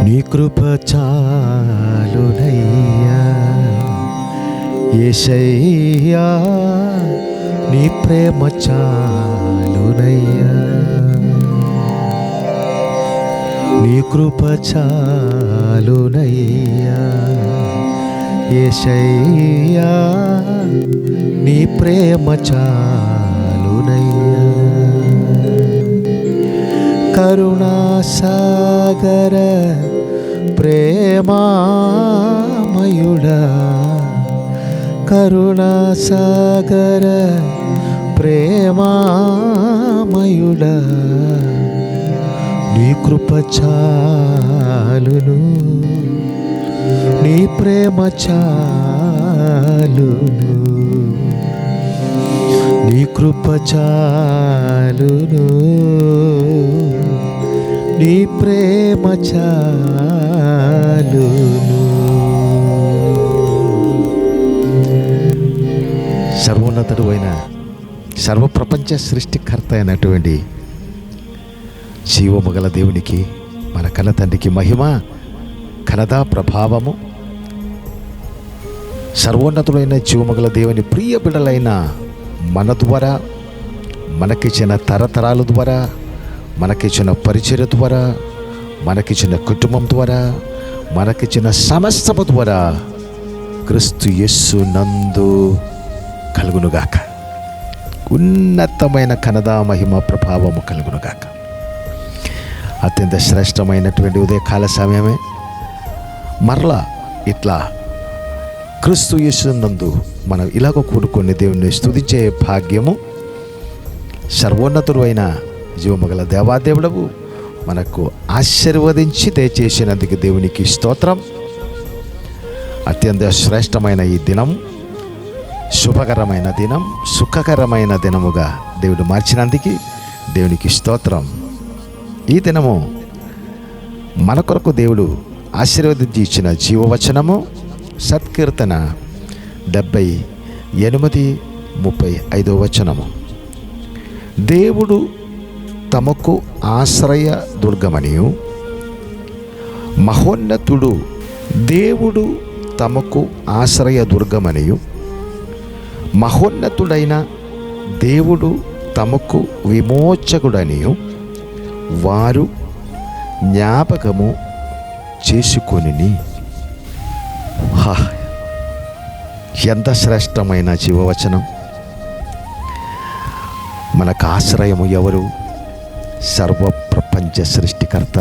నీ కృప చాలునయ్యా యేసయ్యా, నీ ప్రేమ చాలునయ్యా, నీ కృప చాలునయ్యా యేసయ్యా, నీ ప్రేమ చాలునయ్యా. కరుణాసాగర ప్రేమామయుడా, కరుణాసాగర ప్రేమామయుడా, నీ కృప చాలును, నీ ప్రేమ చాలును, నీ కృప చాలును, నీ ప్రేమ చాలును. సర్వోన్నతుడు అయిన సర్వప్రపంచ సృష్టికర్త అయినటువంటి జీవము గల దేవునికి, మన కన్న తండ్రికి మహిమ ఘనత ప్రభావము. సర్వోన్నతుడైన జీవము గల దేవుని ప్రియ బిడ్డలైన మన ద్వారా, మనకిచ్చిన తరతరాల ద్వారా, మనకిచ్చిన పరిచర్య ద్వారా, మనకిచ్చిన కుటుంబం ద్వారా, మనకిచ్చిన సమస్తము ద్వారా క్రీస్తు యేసు నందు కలుగునుగాక. ఉన్నతమైన ఘనత మహిమ ప్రభావము కలుగునుగాక. అత్యంత శ్రేష్టమైనటువంటి ఉదయకాల సమయమే మరలా ఇట్లా క్రీస్తు యేసు నందు మనం ఇలాగ కూడుకొని దేవుణ్ణి స్తుతించే భాగ్యము సర్వోన్నతుడు అయిన జీవమగల దేవాదేవుడవు మనకు ఆశీర్వదించి దయచేసినందుకు దేవునికి స్తోత్రం. అత్యంత శ్రేష్టమైన ఈ దినం, శుభకరమైన దినం, సుఖకరమైన దినముగా దేవుడు మార్చినందుకు దేవునికి స్తోత్రం. ఈ దినము మన కొరకు దేవుడు ఆశీర్వదించి ఇచ్చిన జీవవచనము సత్కీర్తన 78:35 వచనము. దేవుడు తమకు ఆశ్రయ దుర్గమనియు, మహోన్నతుడు దేవుడు తమకు ఆశ్రయ దుర్గమనియు, మహోన్నతుడైన దేవుడు తమకు విమోచకుడనియు వారు జ్ఞాపకము చేసుకొనిని. ఎంత శ్రేష్టమైన జీవవచనం! మనకు ఆశ్రయము ఎవరు? సర్వప్రపంచ సృష్టికర్త.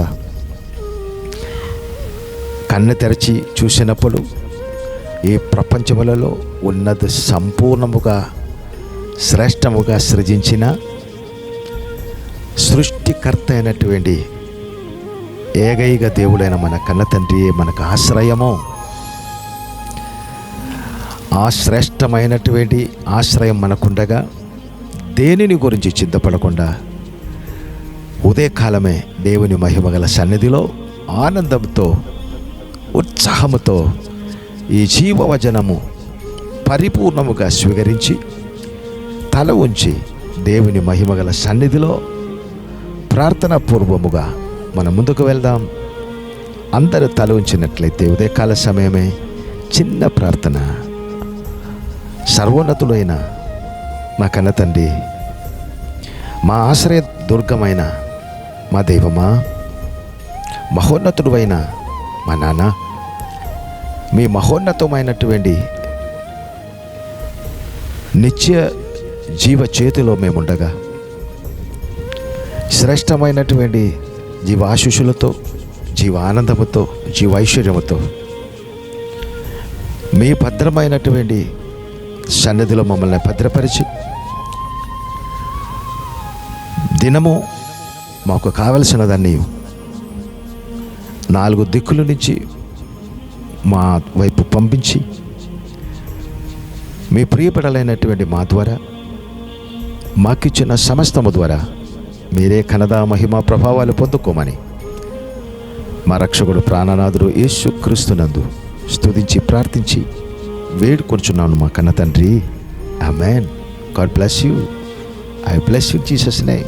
కన్ను తెరచి చూసినప్పుడు ఈ ప్రపంచములలో ఉన్నది సంపూర్ణముగా శ్రేష్టముగా సృజించిన సృష్టికర్త అయినటువంటి ఏకైక దేవుడైన మన కన్న తండ్రి మనకు ఆశ్రయము. ఆ శ్రేష్టమైనటువంటి ఆశ్రయం మనకుండగా దేనిని గురించి చింతపడకుండా ఉదయకాలమే దేవుని మహిమగల సన్నిధిలో ఆనందంతో ఉత్సాహముతో ఈ జీవవచనము పరిపూర్ణముగా స్వీకరించి తల ఉంచి దేవుని మహిమగల సన్నిధిలో ప్రార్థనా పూర్వముగా మనం ముందుకు వెళ్దాం. అందరూ తల ఉంచినట్లయితే ఉదయకాల సమయమే చిన్న ప్రార్థన. సర్వోన్నతుడైన మా కన్న తండ్రి, మా ఆశ్రయ దుర్గమైన మా దైవమా, మహోన్నతుడు అయిన మా నాన్న, మీ మహోన్నతమైనటువంటి నిత్య జీవ చేతిలో మేముండగా శ్రేష్టమైనటువంటి జీవాశిషులతో, జీవ ఆనందముతో, జీవైశ్వర్యముతో మీ భద్రమైనటువంటి సన్నిధిలో మమ్మల్ని భద్రపరిచి దినము మాకు కావలసినదాన్ని 4 దిక్కుల నుంచి మా వైపు పంపించి మీ ప్రియపడలైనటువంటి మా ద్వారా మాకిచ్చిన సమస్తము ద్వారా మీరే ఘనత మహిమ ప్రభావాలు పొందుకోమని మా రక్షకుడు ప్రాణనాథుడు యేసు క్రీస్తునందు స్తుతించి ప్రార్థించి వేడుకొంచున్నాను మా కన్న తండ్రి. Amen. God bless you. I bless you in Jesus' name.